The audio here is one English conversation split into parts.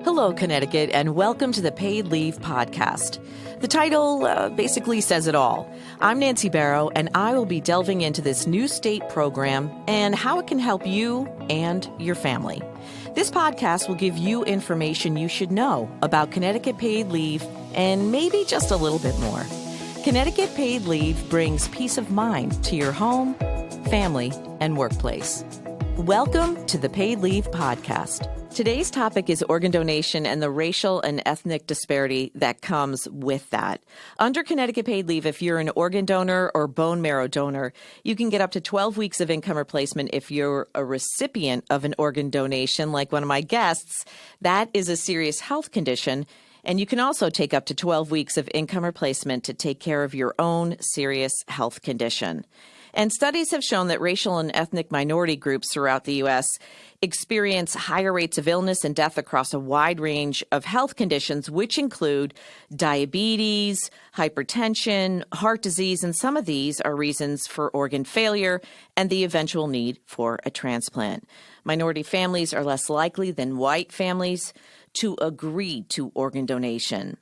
Hello, Connecticut, and welcome to the Paid Leave Podcast. The title basically says it all. I'm Nancy Barrow, and I will be delving into this new state program and how it can help you and your family. This podcast will give you information you should know about Connecticut paid leave and maybe just a little bit more. Connecticut paid leave brings peace of mind to your home, family, and workplace. Welcome to the Paid Leave Podcast. Today's topic is organ donation and the racial and ethnic disparity that comes with that. Under Connecticut paid leave, if you're an organ donor or bone marrow donor, you can get up to 12 weeks of income replacement if you're a recipient of an organ donation, like one of my guests. That is a serious health condition. And you can also take up to 12 weeks of income replacement to take care of your own serious health condition. And studies have shown that racial and ethnic minority groups throughout the U.S. experience higher rates of illness and death across a wide range of health conditions, which include diabetes, hypertension, heart disease, and some of these are reasons for organ failure and the eventual need for a transplant. Minority families are less likely than white families to agree to organ donation.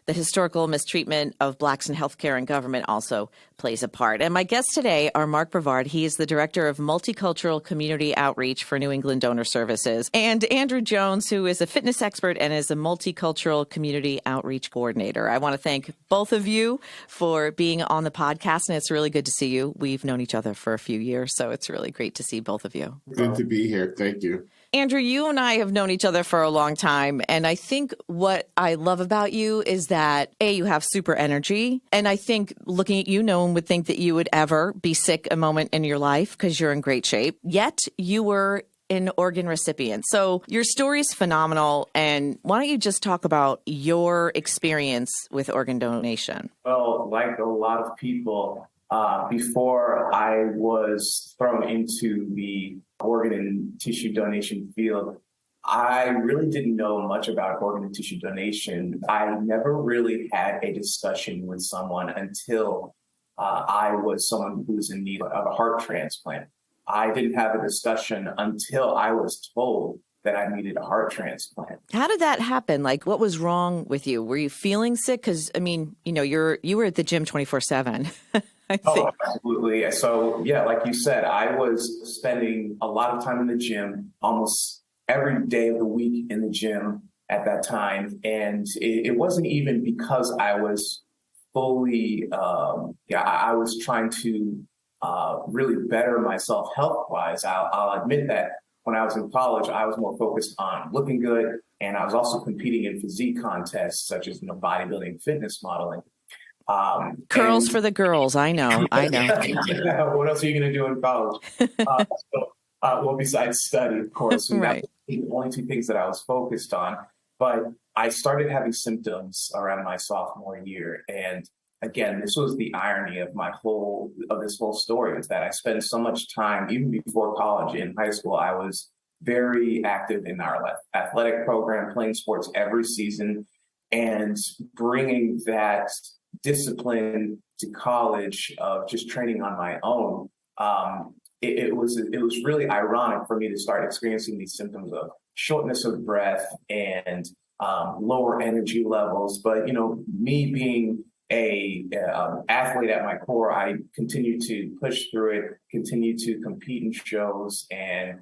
The historical mistreatment of blacks in healthcare and government also plays a part. And my guests today are Mark Brevard. He is the Director of Multicultural Community Outreach for New England Donor Services, and Andrew Jones, who is a fitness expert and is a Multicultural Community Outreach Coordinator. I want to thank both of you for being on the podcast, and it's really good to see you. We've known each other for a few years, so it's really great to see both of you. Good to be here. Thank you. Andrew, you and I have known each other for a long time, and I think what I love about you is that, A, you have super energy, and I think looking at you, no one would think that you would ever be sick a moment in your life because you're in great shape, yet you were an organ recipient. So your story is phenomenal, and why don't you just talk about your experience with organ donation? Well, like a lot of people, before I was thrown into the organ and tissue donation field, I really didn't know much about organ and tissue donation. I never really had a discussion with someone until I was someone who was in need of a heart transplant. I didn't have a discussion until I was told that I needed a heart transplant. How did that happen? Like, what was wrong with you? Were you feeling sick? Because, I mean, you were at the gym 24/7. I think. Oh, absolutely. So, yeah, like you said, I was spending a lot of time in the gym, almost every day of the week in the gym at that time. And it wasn't even because I was fully, I was trying to really better myself health-wise. I'll admit that when I was in college, I was more focused on looking good. And I was also competing in physique contests such as bodybuilding, fitness modeling. Curls for the girls. I know. What else are you going to do in college? Well, besides study, of course. Right. That's the only two things that I was focused on. But I started having symptoms around my sophomore year. And again, this was the irony of this whole story, is that I spent so much time, even before college, in high school. I was very active in our athletic program, playing sports every season, and bringing that discipline to college of just training on my own. It was really ironic for me to start experiencing these symptoms of shortness of breath and lower energy levels. But me being a athlete at my core, I continued to push through it, continued to compete in shows, and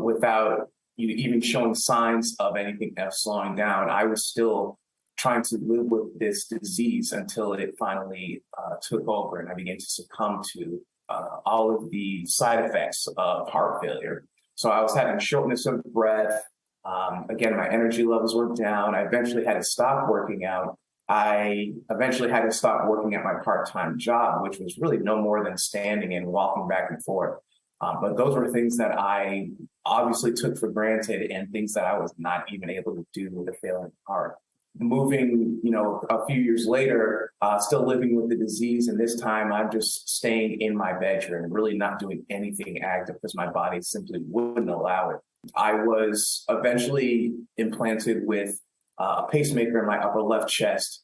without even showing signs of anything else slowing down, I was still trying to live with this disease until it finally took over and I began to succumb to all of the side effects of heart failure. So I was having shortness of breath. Again, my energy levels were down. I eventually had to stop working out. I eventually had to stop working at my part-time job, which was really no more than standing and walking back and forth. But those were things that I obviously took for granted and things that I was not even able to do with a failing heart. Moving, a few years later, still living with the disease. And this time I'm just staying in my bedroom, really not doing anything active because my body simply wouldn't allow it. I was eventually implanted with a pacemaker in my upper left chest.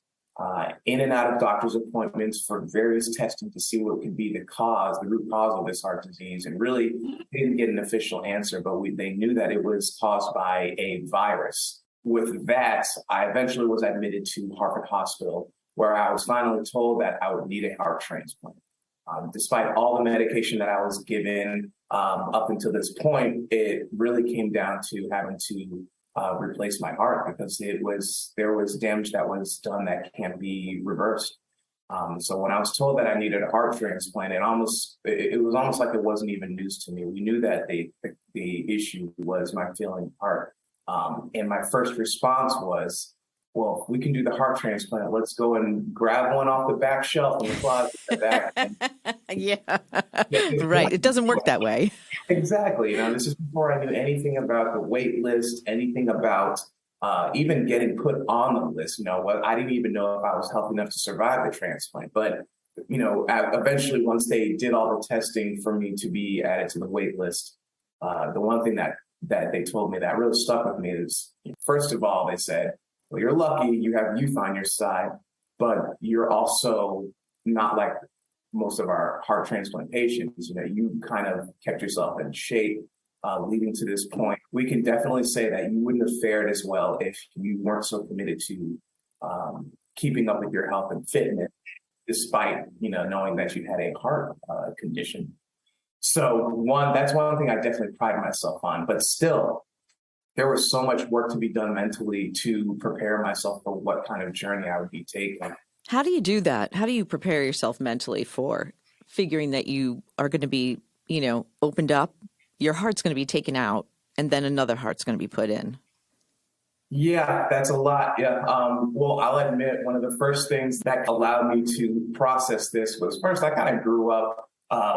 in and out of doctor's appointments for various testing to see what could be the root cause of this heart disease. And really didn't get an official answer, but they knew that it was caused by a virus. With that, I eventually was admitted to Harvard Hospital, where I was finally told that I would need a heart transplant. Despite all the medication that I was given up until this point, it really came down to having to replace my heart because there was damage that was done that can't be reversed. So when I was told that I needed a heart transplant, it was almost like it wasn't even news to me. We knew that the issue was my failing heart. And my first response was, well, if we can do the heart transplant, let's go and grab one off the back shelf in the closet. Yeah, right. It doesn't work that way. Exactly. This is before I knew anything about the wait list, anything about even getting put on the list. I didn't even know if I was healthy enough to survive the transplant. But, eventually, once they did all the testing for me to be added to the wait list, the one thing that they told me that really stuck with me is, first of all, they said, well, you're lucky you have youth on your side, but you're also not like most of our heart transplant patients. You kind of kept yourself in shape leading to this point. We can definitely say that you wouldn't have fared as well if you weren't so committed to keeping up with your health and fitness, despite, knowing that you had a heart condition. So that's one thing I definitely pride myself on, but still, there was so much work to be done mentally to prepare myself for what kind of journey I would be taking. How do you do that? How do you prepare yourself mentally for figuring that you are going to be, opened up, your heart's going to be taken out, and then another heart's going to be put in? Yeah, that's a lot. Yeah. Well, I'll admit one of the first things that allowed me to process this was first, I kind of grew up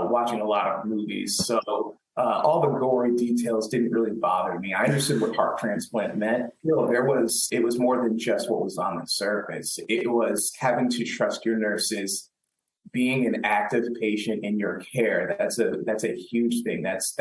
watching a lot of movies. So all the gory details didn't really bother me. I understood what heart transplant meant. It was more than just what was on the surface. It was having to trust your nurses, being an active patient in your care. That's a huge thing. That's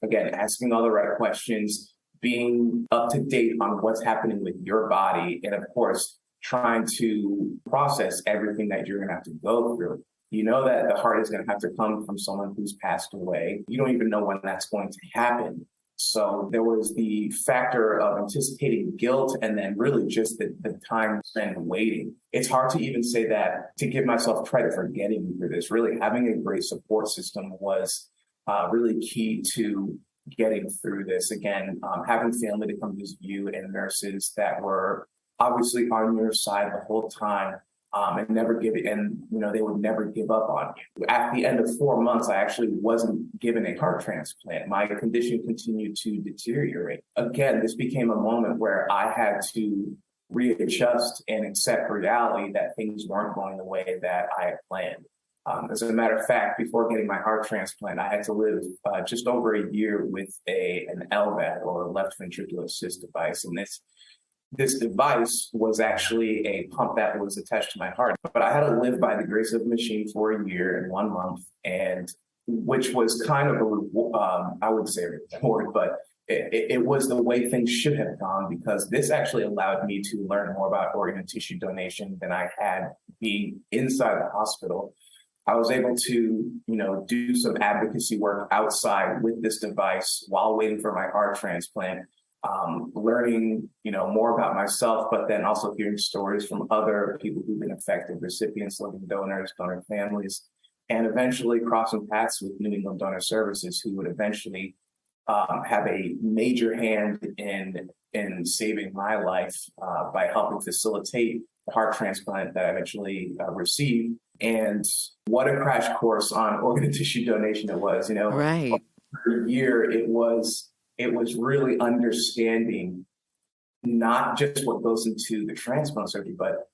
again, asking all the right questions, being up to date on what's happening with your body, and of course, trying to process everything that you're going to have to go through. You know that the heart is going to have to come from someone who's passed away. You don't even know when that's going to happen. So there was the factor of anticipating guilt and then really just the time spent waiting. It's hard to even say that, to give myself credit for getting through this. Really having a great support system was really key to getting through this. Again, having family to come visit you and nurses that were obviously on your side the whole time. And never give it, and they would never give up on you. At the end of 4 months, I actually wasn't given a heart transplant. My condition continued to deteriorate. Again, this became a moment where I had to readjust and accept reality that things weren't going the way that I had planned. As a matter of fact, before getting my heart transplant, I had to live just over a year with an LVAD, or left ventricular assist device, and this device was actually a pump that was attached to my heart. But I had to live by the grace of the machine for a year and 1 month, and which was kind of I would say a reward, but it was the way things should have gone, because this actually allowed me to learn more about organ and tissue donation than I had being inside the hospital. I was able to, do some advocacy work outside with this device while waiting for my heart transplant. Learning, more about myself, but then also hearing stories from other people who've been affected, recipients, living donors, donor families, and eventually crossing paths with New England Donor Services, who would eventually have a major hand in saving my life by helping facilitate the heart transplant that I eventually received. And what a crash course on organ and tissue donation it was. Right. For a year, it was really understanding not just what goes into the transplant surgery, but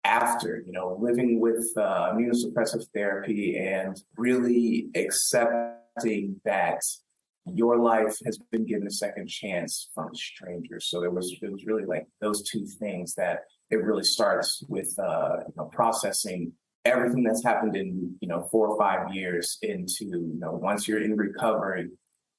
after, living with immunosuppressive therapy and really accepting that your life has been given a second chance from strangers. So it was really like those two things that it really starts with, processing everything that's happened in, 4 or 5 years into, once you're in recovery,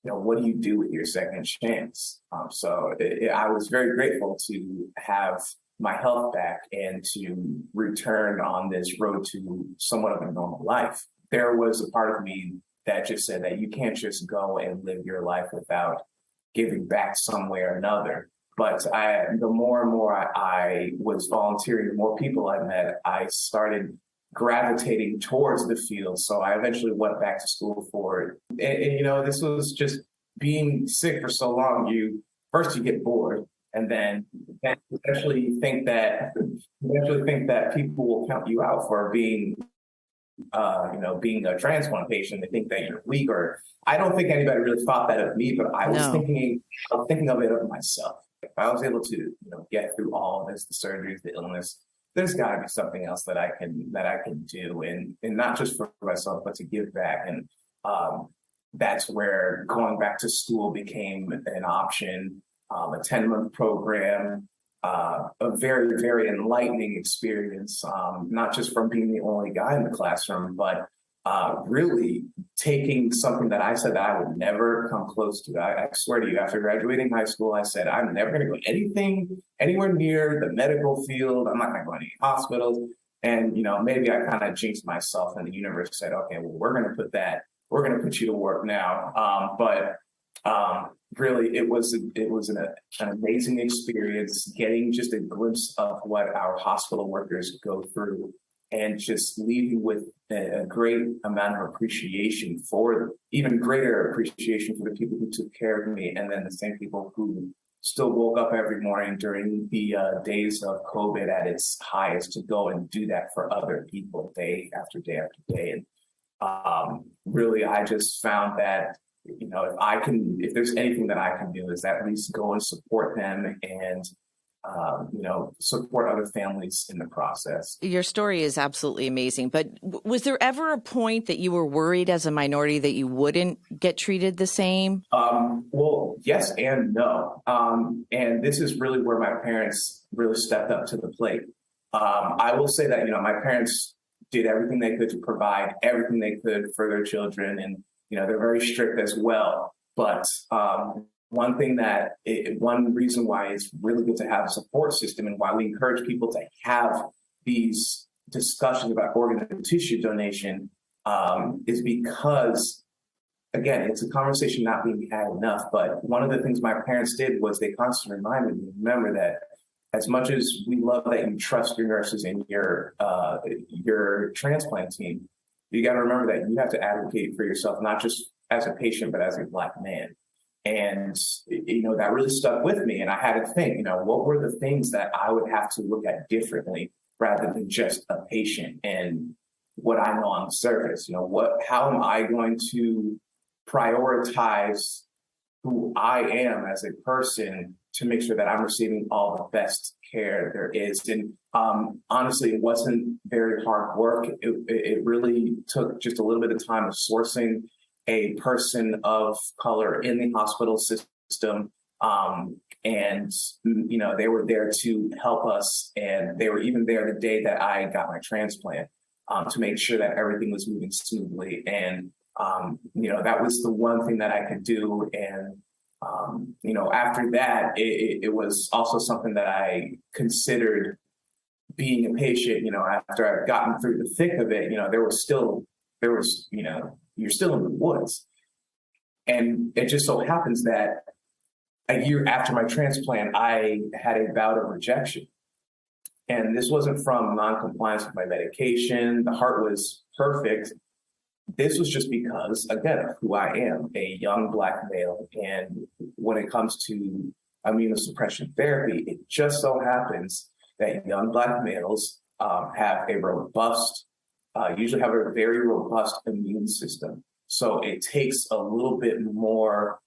what do you do with your second chance? So I was very grateful to have my health back and to return on this road to somewhat of a normal life. There was a part of me that just said that you can't just go and live your life without giving back some way or another. But the more and more I was volunteering, the more people I met, I started gravitating towards the field. So I eventually went back to school for it. And this was just being sick for so long. You get bored, and then eventually think that people will count you out for being being a transplant patient. They think that you're weak, or I don't think anybody really thought that of me, but I was thinking of it of myself. If I was able to, get through all of this, the surgeries, the illness, there's got to be something else that I can do, and not just for myself, but to give back. And that's where going back to school became an option. A 10-month program, a very, very enlightening experience, not just from being the only guy in the classroom, but really taking something that I said that I would never come close to. I swear to you, after graduating high school, I said, I'm never going to go anywhere near the medical field. I'm not going to go to any hospitals. And, maybe I kind of jinxed myself, and the universe said, okay, well, we're going to put you to work now. But really, it was an amazing experience, getting just a glimpse of what our hospital workers go through, and just leaving with a great amount of appreciation even greater appreciation for the people who took care of me, and then the same people who still woke up every morning during the days of COVID at its highest to go and do that for other people day after day after day. And really, I just found that if there's anything that I can do, is at least go and support them and, support other families in the process. Your story is absolutely amazing. But was there ever a point that you were worried as a minority that you wouldn't get treated the same? Well, yes and no. And this is really where my parents really stepped up to the plate. I will say that, my parents did everything they could to provide everything they could for their children, and they're very strict as well. But one reason why it's really good to have a support system, and why we encourage people to have these discussions about organ and tissue donation, is because, again, it's a conversation not being had enough. But one of the things my parents did was they constantly reminded me, remember that as much as we love that you trust your nurses and your transplant team, you got to remember that you have to advocate for yourself, not just as a patient, but as a Black man. And, that really stuck with me. And I had to think, what were the things that I would have to look at differently rather than just a patient and what I know on the surface? How am I going to prioritize who I am as a person to make sure that I'm receiving all the best care there is? And honestly, it wasn't very hard work. It really took just a little bit of time of sourcing a person of color in the hospital system. And, they were there to help us. And they were even there the day that I got my transplant, to make sure that everything was moving smoothly. And, that was the one thing that I could do. And, after that, it was also something that I considered being a patient. After I've gotten through the thick of it, you're still in the woods. And it just so happens that a year after my transplant, I had a bout of rejection. And this wasn't from non-compliance with my medication. The heart was perfect. This was just because, again, of who I am, a young Black male. And when it comes to immunosuppression therapy, it just so happens that young Black males usually have a very robust immune system. So it takes a little bit more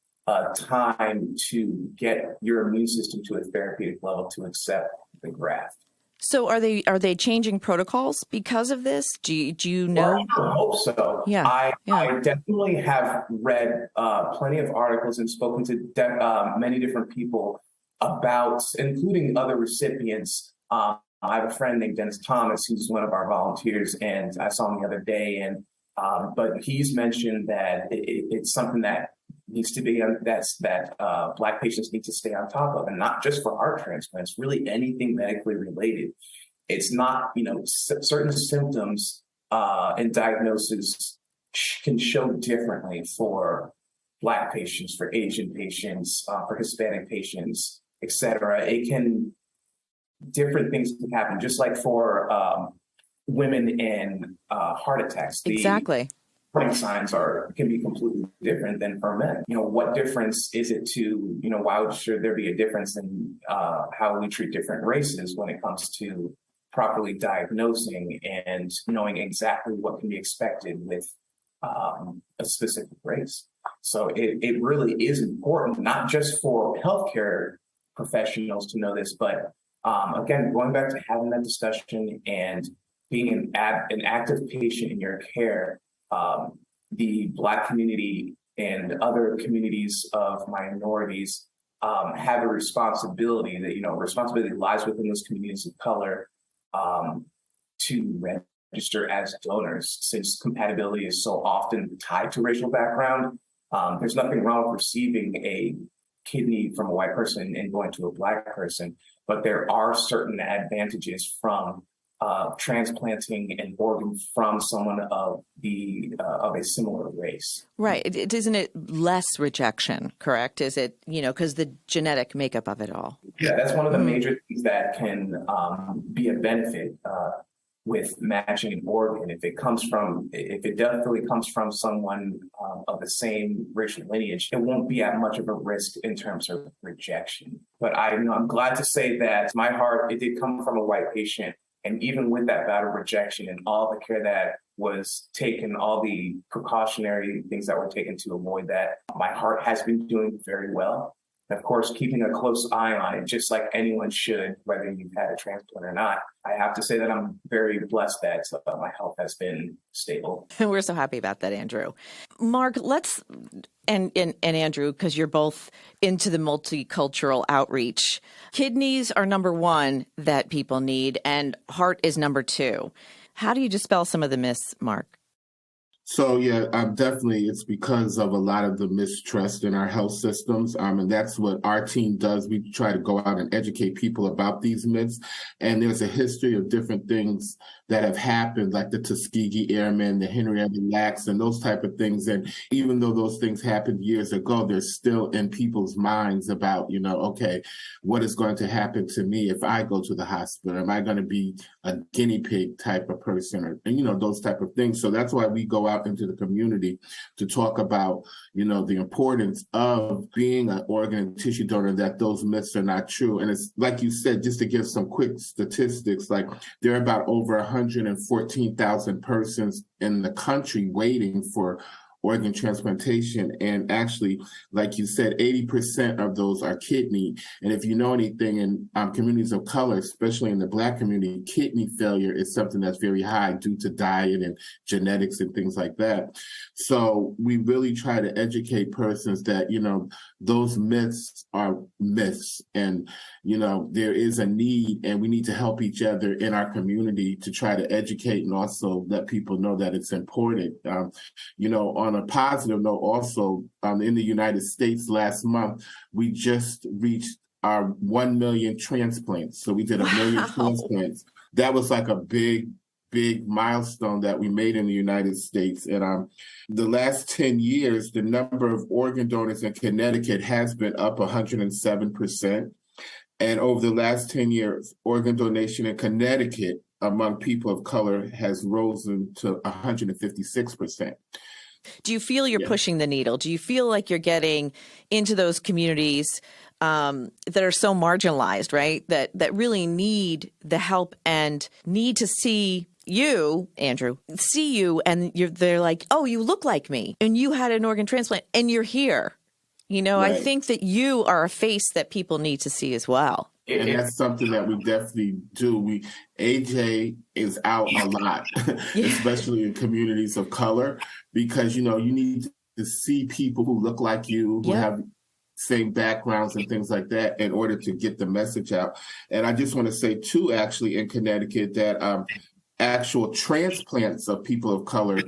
time to get your immune system to a therapeutic level to accept the graft. So are they changing protocols because of this? Do you know? Well, I hope so. Yeah. I definitely have read plenty of articles and spoken to many different people about, including other recipients. I have a friend named Dennis Thomas, who's one of our volunteers, and I saw him the other day. And but he's mentioned that it's something that needs to be Black patients need to stay on top of, and not just for heart transplants, really anything medically related. It's not, certain symptoms and diagnoses can show differently for Black patients, for Asian patients, for Hispanic patients, et cetera. Different things can happen, just like for women in heart attacks. Exactly. Warning signs can be completely different than for men. What difference is it to, why should there be a difference in how we treat different races when it comes to properly diagnosing and knowing exactly what can be expected with a specific race? So it really is important, not just for healthcare professionals to know this, but again, going back to having that discussion and being an active patient in your care. The Black community and other communities of minorities have a responsibility that, responsibility lies within those communities of color to register as donors, since compatibility is so often tied to racial background. There's nothing wrong with receiving a kidney from a white person and going to a Black person, but there are certain advantages from transplanting an organ from someone of a similar race. Right. Isn't it less rejection, correct? Is it, because the genetic makeup of it all? Yeah, that's one of the major things that can be a benefit with matching an organ. If it definitely comes from someone of the same racial lineage, it won't be at much of a risk in terms of rejection. But I'm glad to say that my heart, it did come from a white patient. And even with that bout of rejection and all the care that was taken, all the precautionary things that were taken to avoid that, my heart has been doing very well. And of course, keeping a close eye on it, just like anyone should, whether you've had a transplant or not. I have to say that I'm very blessed that my health has been stable. We're so happy about that, Andrew. Mark, and Andrew, because you're both into the multicultural outreach, kidneys are number one that people need, and heart is number two. How do you dispel some of the myths, Mark? So, yeah, definitely it's because of a lot of the mistrust in our health systems. And that's what our team does. We try to go out and educate people about these myths. And there's a history of different things that have happened, like the Tuskegee Airmen, the Henrietta Lacks, and those type of things. And even though those things happened years ago, they're still in people's minds about, okay, what is going to happen to me if I go to the hospital? Am I going to be a guinea pig type of person, or those type of things? So that's why we go out into the community to talk about, the importance of being an organ and tissue donor, that those myths are not true. And it's like you said, just to give some quick statistics, like there are about over 114,000 persons in the country waiting for organ transplantation. And actually, like you said, 80% of those are kidney. And if you know anything in communities of color, especially in the Black community, kidney failure is something that's very high due to diet and genetics and things like that. So we really try to educate persons that, those myths are myths. And, there is a need, and we need to help each other in our community to try to educate and also let people know that it's important. On a positive note, also in the United States last month, we just reached our 1 million transplants. So we did 1 million transplants. That was like a big milestone that we made in the United States. And the last 10 years, the number of organ donors in Connecticut has been up 107%. And over the last 10 years, organ donation in Connecticut among people of color has risen to 156%. Do you feel you're pushing the needle? Do you feel like you're getting into those communities that are so marginalized, right? That really need the help and need to see you, Andrew, and they're like, oh, you look like me and you had an organ transplant and you're here. Right. I think that you are a face that people need to see as well. And that's something that we definitely do. AJ is out a lot, especially in communities of color, because, you need to see people who look like you, who have same backgrounds and things like that in order to get the message out. And I just want to say, too, actually, in Connecticut, that actual transplants of people of color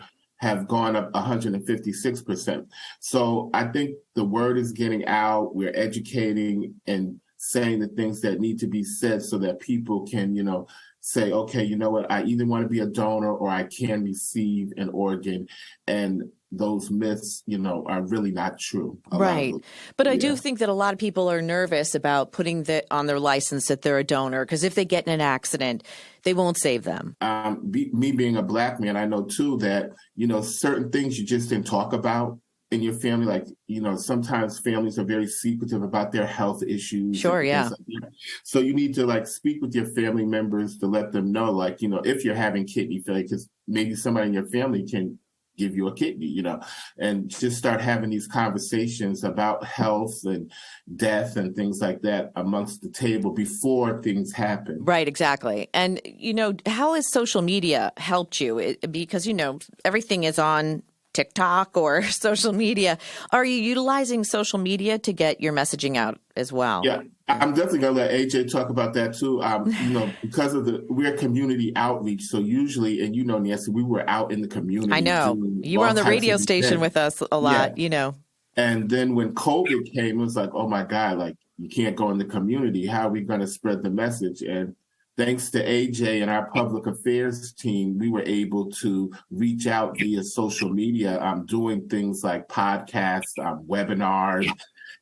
have gone up 156%. So I think the word is getting out. We're educating and saying the things that need to be said so that people can, say, okay, you know what, I either want to be a donor or I can receive an organ. And those myths, are really not true. Right. But I do think that a lot of people are nervous about putting on their license that they're a donor, because if they get in an accident, they won't save them. Me being a Black man, I know too that, certain things you just didn't talk about in your family. Like, sometimes families are very secretive about their health issues. Sure, yeah. So you need to speak with your family members to let them know, if you're having kidney failure, because maybe somebody in your family can give you a kidney, and just start having these conversations about health and death and things like that amongst the table before things happen. Right, exactly. And, how has social media helped you? Because, everything is on TikTok or social media. Are you utilizing social media to get your messaging out as well? Yeah, I'm definitely going to let AJ talk about that too. Because we're community outreach. So usually, and Nancy, we were out in the community. I know. You were on the radio station with us a lot, And then when COVID came, it was like, oh my God, you can't go in the community. How are we going to spread the message? And thanks to AJ and our public affairs team, we were able to reach out via social media, doing things like podcasts, webinars.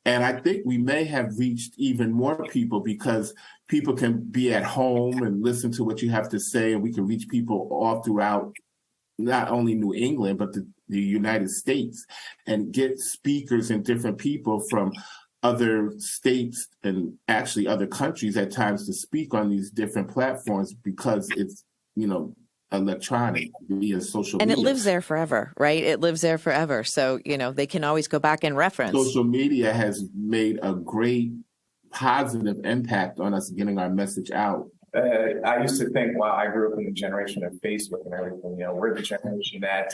And I think we may have reached even more people because people can be at home and listen to what you have to say. And we can reach people all throughout not only New England, but the United States, and get speakers and different people from other states and actually other countries at times to speak on these different platforms, because it's, electronic via social media. And it lives there forever, right? It lives there forever. So, they can always go back and reference. Social media has made a great positive impact on us getting our message out. I used to think, wow, I grew up in the generation of Facebook and everything. We're the generation that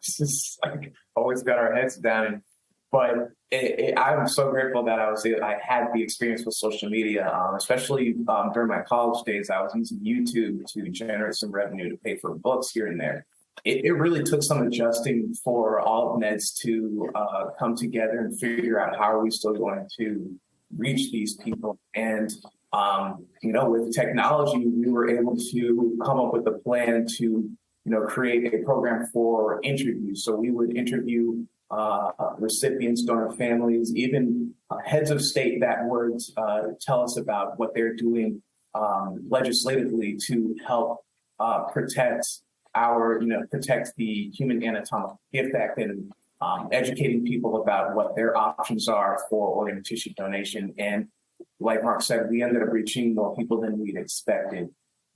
just always got our heads down. But I'm so grateful that I had the experience with social media, especially during my college days. I was using YouTube to generate some revenue to pay for books here and there. It really took some adjusting for all of Neds to come together and figure out how are we still going to reach these people. And with technology, we were able to come up with a plan to create a program for interviews. So we would interview recipients, donor families, even heads of state that would tell us about what they're doing legislatively to help protect the Human Anatomical Gift Act, and educating people about what their options are for organ and tissue donation. And like Mark said, we ended up reaching more people than we'd expected.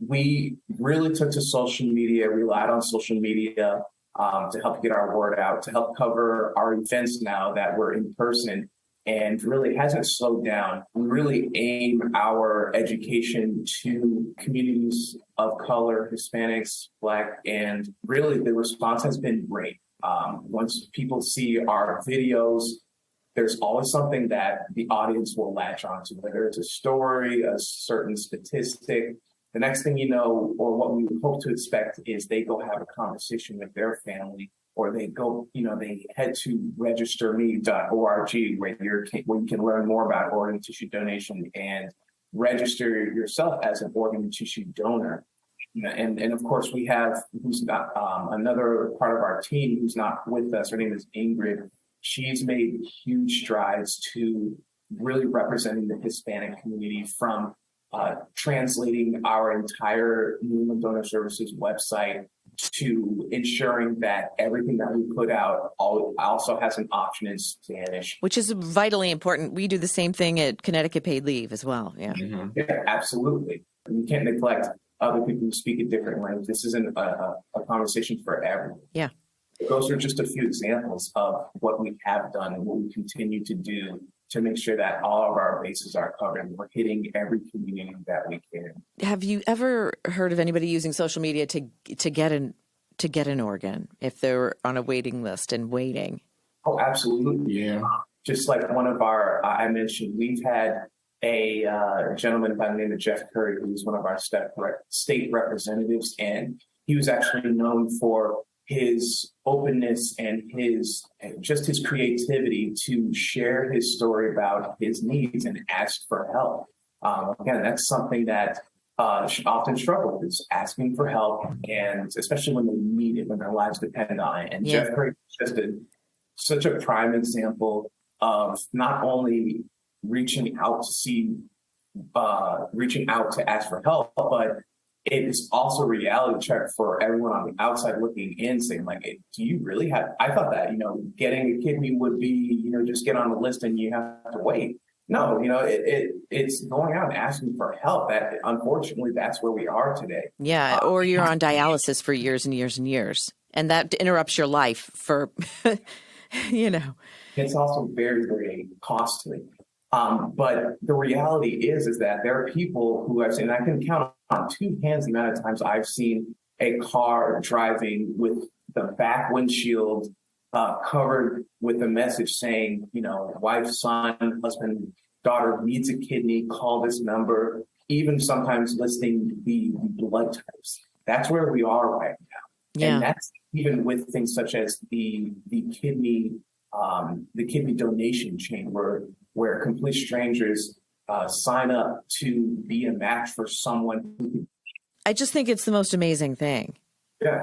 We really took to social media, relied on social media to help get our word out, to help cover our events now that we're in person, and really hasn't slowed down. We really aim our education to communities of color, Hispanics, Black, and really the response has been great. Once people see our videos, there's always something that the audience will latch onto, whether it's a story, a certain statistic. The next thing you know, or what we would hope to expect, is they go have a conversation with their family, or they go, they head to registerme.org where you can learn more about organ and tissue donation and register yourself as an organ and tissue donor. And of course, we have another part of our team who's not with us. Her name is Ingrid. She's made huge strides to really representing the Hispanic community, from translating our entire New England Donor Services website to ensuring that everything that we put out also has an option in Spanish. Which is vitally important. We do the same thing at Connecticut Paid Leave as well. Yeah, yeah, absolutely. We can't neglect other people who speak a different language. This isn't a conversation for everyone. Yeah. Those are just a few examples of what we have done and what we continue to do to make sure that all of our bases are covered and we're hitting every community that we can. Have you ever heard of anybody using social media to get an organ if they're on a waiting list and waiting? Oh, absolutely. Yeah. Just like one of I mentioned, we've had a gentleman by the name of Jeff Curry, who's one of our state representatives, and he was actually known for his openness and his creativity to share his story about his needs and ask for help. Again, that's something that often struggle with, is asking for help, and especially when they need it, when their lives depend on it. And Yeah. Jeff Curry is just such a prime example of not only reaching out to ask for help, but it is also a reality check for everyone on the outside looking in, saying like, hey, do you really have, I thought that, getting a kidney would be, just get on the list and you have to wait. No, it's going out and asking for help. That, unfortunately, that's where we are today. Yeah, or you're on dialysis for years and years and years, and that interrupts your life for, It's also very, very costly. But the reality is that there are people who I've seen, and I can count on two hands the amount of times I've seen a car driving with the back windshield covered with a message saying, wife, son, husband, daughter needs a kidney, call this number, even sometimes listing the blood types. That's where we are right now. Yeah. And that's even with things such as the kidney donation chain, where complete strangers sign up to be a match for someone who. I just think it's the most amazing thing.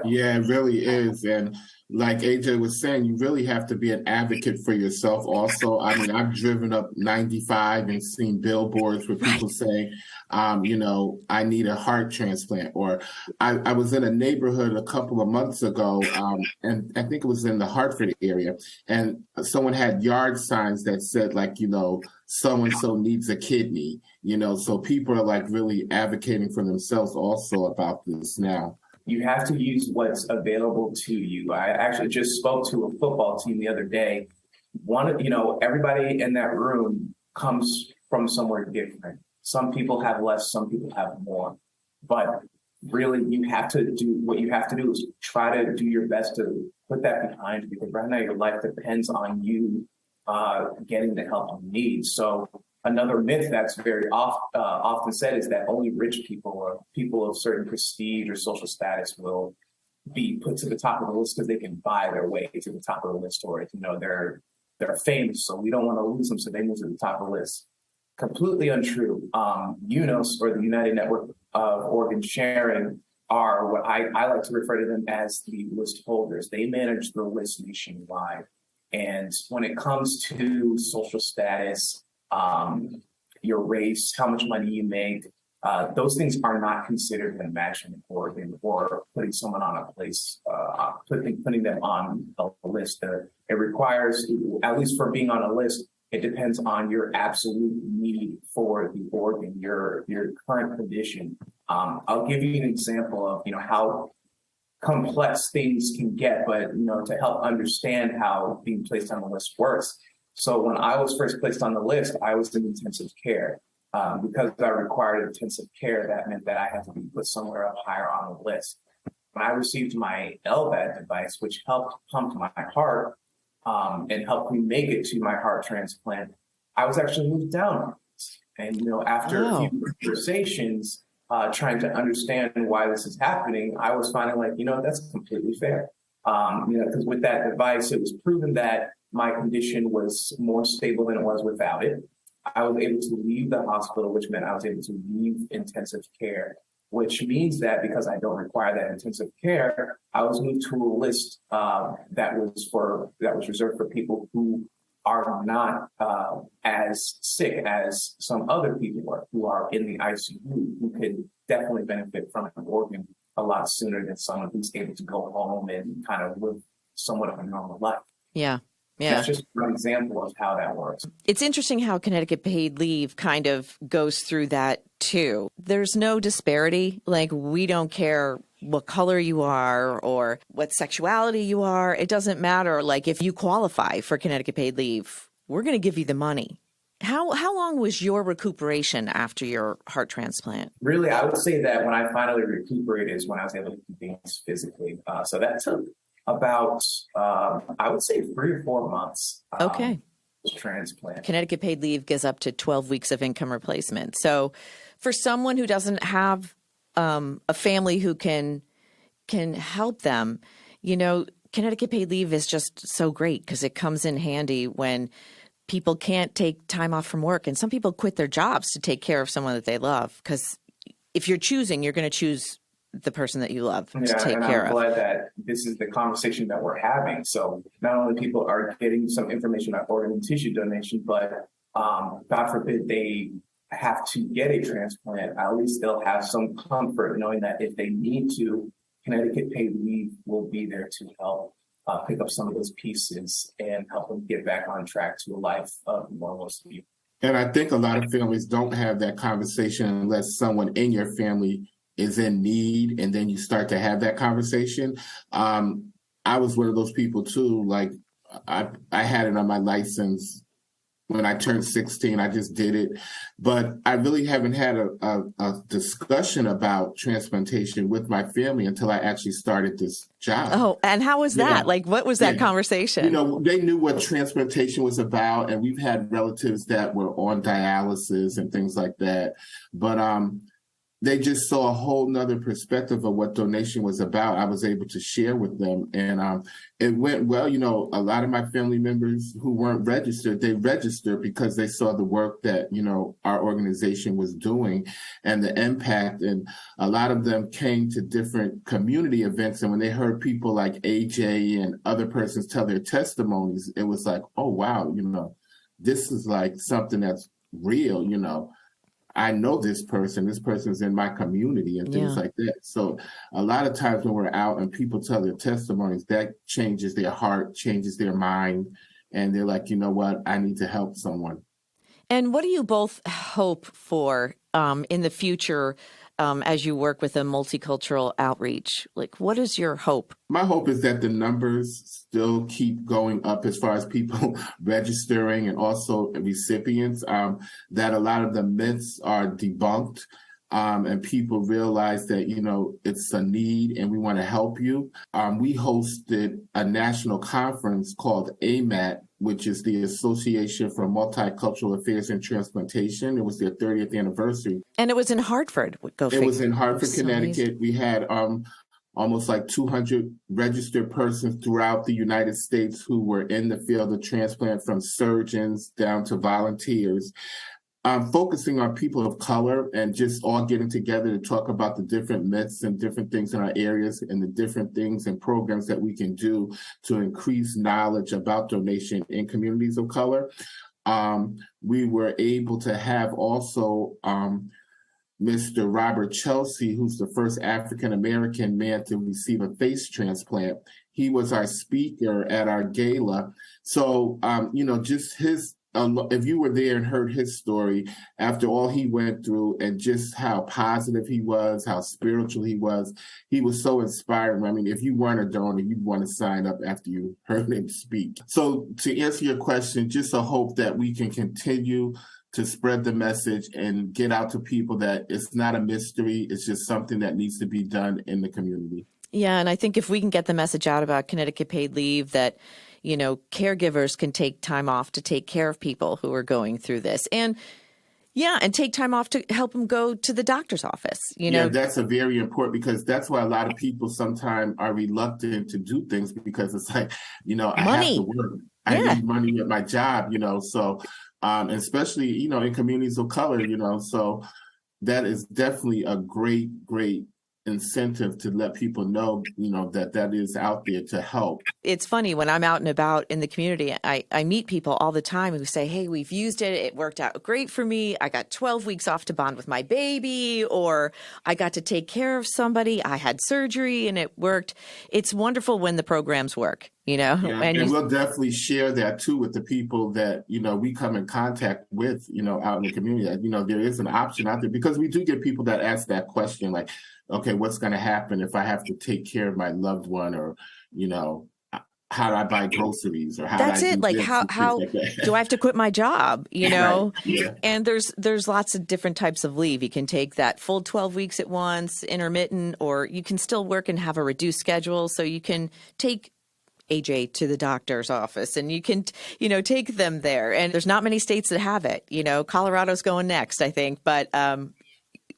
Yeah, it really is. And like AJ was saying, you really have to be an advocate for yourself also. I mean, I've driven up 95 and seen billboards where people say, I need a heart transplant. Or I was in a neighborhood a couple of months ago, and I think it was in the Hartford area, and someone had yard signs that said like, so-and-so needs a kidney, so people are like really advocating for themselves also about this now. You have to use what's available to you. I actually just spoke to a football team the other day. Everybody in that room comes from somewhere different. Some people have less, some people have more. But really, you have to do what you have to do is try to do your best to put that behind you, because right now your life depends on you getting the help you need. So another myth that's very often said is that only rich people or people of certain prestige or social status will be put to the top of the list because they can buy their way to the top of the list, or they're famous, so we don't want to lose them, so they move to the top of the list. Completely untrue. UNOS, or the United Network of Organ Sharing, are what I like to refer to them as the list holders. They manage the list nationwide. And when it comes to social status, your race, how much money you make, those things are not considered when matching an organ or putting someone on a place, putting them on a list. It requires, at least for being on a list, it depends on your absolute need for the organ, your current condition. I'll give you an example of how complex things can get, but to help understand how being placed on the list works. So when I was first placed on the list, I was in intensive care. Because I required intensive care, that meant that I had to be put somewhere up higher on the list. When I received my LVAD device, which helped pump my heart and helped me make it to my heart transplant, I was actually moved down. And after a few conversations, trying to understand why this is happening, I was finding like, that's completely fair. Because with that device, it was proven that my condition was more stable than it was without it. I was able to leave the hospital, which meant I was able to leave intensive care, which means that because I don't require that intensive care, I was moved to a list that was reserved for people who are not as sick as some other people who are in the ICU, who could definitely benefit from an organ a lot sooner than someone who's able to go home and kind of live somewhat of a normal life. Yeah. Yeah. That's just one example of how that works. It's interesting how Connecticut paid leave kind of goes through that too. There's no disparity. Like, we don't care what color you are or what sexuality you are. It doesn't matter. Like, if you qualify for Connecticut paid leave, we're going to give you the money. How long was your recuperation after your heart transplant? Really, I would say that when I finally recuperated is when I was able to do things physically. So that took about, I would say 3 or 4 months. Okay. Transplant. Connecticut paid leave gives up to 12 weeks of income replacement. So for someone who doesn't have a family who can help them, You know, Connecticut paid leave is just so great because it comes in handy when people can't take time off from work. And some people quit their jobs to take care of someone that they love. Because if you're choosing, you're going to choose the person that you love to take and care I'm of. glad that this is the conversation that we're having. So not only people are getting some information about organ and tissue donation, but God forbid they have to get a transplant, at least they'll have some comfort knowing that if they need to, Connecticut paid leave will be there to help pick up some of those pieces and help them get back on track to a life of normalcy. And I think a lot of families don't have that conversation unless someone in your family is in need, and then you start to have that conversation. I was one of those people too. Like I had it on my license when I turned 16. I just did it, but I really haven't had a discussion about transplantation with my family until I actually started this job. Oh, and how was that? Like, what was that conversation? You know, they knew what transplantation was about, and we've had relatives that were on dialysis and things like that. But they just saw a whole nother perspective of what donation was about. I was able to share with them, and it went well. You know, a lot of my family members who weren't registered, they registered because they saw the work that, you know, our organization was doing and the impact. And a lot of them came to different community events. And when they heard people like AJ and other persons tell their testimonies, it was like, oh, wow, you know, this is like something that's real, you know. I know this person's in my community and things like that. So a lot of times when we're out and people tell their testimonies, that changes their heart, changes their mind. And they're like, you know what, I need to help someone. And what do you both hope for in the future as you work with a multicultural outreach? Like, what is your hope? My hope is that the numbers still keep going up as far as people registering and also recipients, that a lot of the myths are debunked. And people realize that, you know, it's a need and we want to help you. We hosted a national conference called AMAT, which is the Association for Multicultural Affairs and Transplantation. It was their 30th anniversary. And it was in Hartford. It was in Hartford, Connecticut. We had almost like 200 registered persons throughout the United States who were in the field of transplant, from surgeons down to volunteers. Focusing on people of color and just all getting together to talk about the different myths and different things in our areas and the different things and programs that we can do to increase knowledge about donation in communities of color. We were able to have also Mr. Robert Chelsea, who's the first African-American man to receive a face transplant. He was our speaker at our gala. So, you know, just his if you were there and heard his story after all he went through and just how positive he was, how spiritual he was so inspiring. I mean, if you weren't a donor, you'd want to sign up after you heard him speak. So to answer your question, just a hope that we can continue to spread the message and get out to people that it's not a mystery. It's just something that needs to be done in the community. Yeah, and I think if we can get the message out about Connecticut paid leave, that, you know, caregivers can take time off to take care of people who are going through this. And and take time off to help them go to the doctor's office. You know, that's a very important, because that's why a lot of people sometimes are reluctant to do things, because it's like, you know, I have to work. I need money at my job, you know, so especially, you know, in communities of color, you know, so that is definitely a great incentive to let people know, you know, that is out there to help. It's funny, when I'm out and about in the community, I meet people all the time who say, hey, we've used it. It worked out great for me. I got 12 weeks off to bond with my baby, or I got to take care of somebody. I had surgery and it worked. It's wonderful when the programs work, you know. Yeah, and we'll definitely share that too with the people that, you know, we come in contact with, you know, out in the community. You know, there is an option out there, because we do get people that ask that question, like, okay, what's going to happen if I have to take care of my loved one, or, you know, how do I buy groceries, or how that's do I it. Like how like do I have to quit my job? You know, right. Yeah. And there's lots of different types of leave. You can take that full 12 weeks at once, intermittent, or you can still work and have a reduced schedule. So you can take AJ to the doctor's office and you can, you know, take them there. And there's not many states that have it. You know, Colorado's going next, I think, but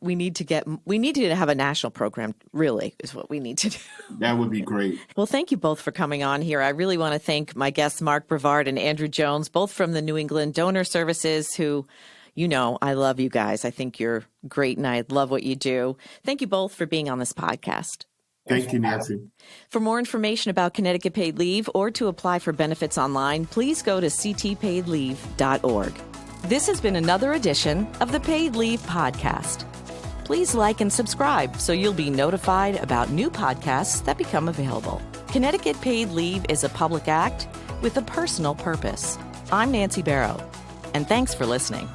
we need to have a national program, really, is what we need to do. That would be great. Well, thank you both for coming on here. I really want to thank my guests, Mark Brevard and Andrew Jones, both from the New England Donor Services, who, I love you guys. I think you're great, and I love what you do. Thank you both for being on this podcast. Thank you, Nancy. For more information about Connecticut Paid Leave or to apply for benefits online, please go to ctpaidleave.org. This has been another edition of the Paid Leave Podcast. Please like and subscribe so you'll be notified about new podcasts that become available. Connecticut Paid Leave is a public act with a personal purpose. I'm Nancy Barrow, and thanks for listening.